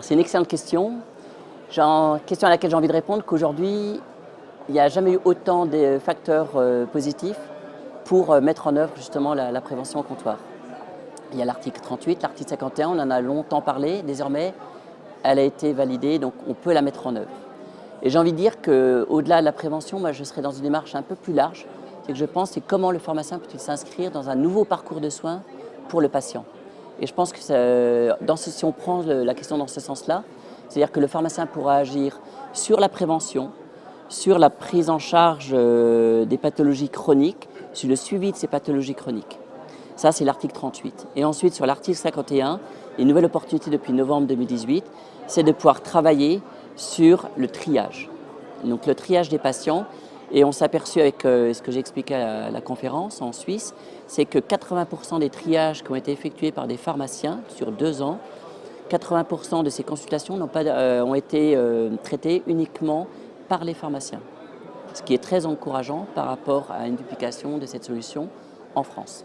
Alors c'est une excellente question. Question à laquelle j'ai envie de répondre qu'aujourd'hui, il n'y a jamais eu autant de facteurs positifs pour mettre en œuvre justement la prévention au comptoir. Il y a l'article 38, l'article 51, on en a longtemps parlé. Désormais, elle a été validée, donc on peut la mettre en œuvre. Et j'ai envie de dire qu'au-delà de la prévention, moi je serais dans une démarche un peu plus large. C'est que je pense, c'est comment le pharmacien peut-il s'inscrire dans un nouveau parcours de soins pour le patient. Et je pense que si on prend la question dans ce sens-là, c'est-à-dire que le pharmacien pourra agir sur la prévention, sur la prise en charge des pathologies chroniques, sur le suivi de ces pathologies chroniques. Ça, c'est l'article 38. Et ensuite, sur l'article 51, une nouvelle opportunité depuis novembre 2018, c'est de pouvoir travailler sur le triage. Donc le triage des patients. Et on s'est aperçu avec ce que j'ai expliqué à la conférence en Suisse, c'est que 80% des triages qui ont été effectués par des pharmaciens sur 2 ans, 80% de ces consultations ont été traitées uniquement par les pharmaciens. Ce qui est très encourageant par rapport à une duplication de cette solution en France.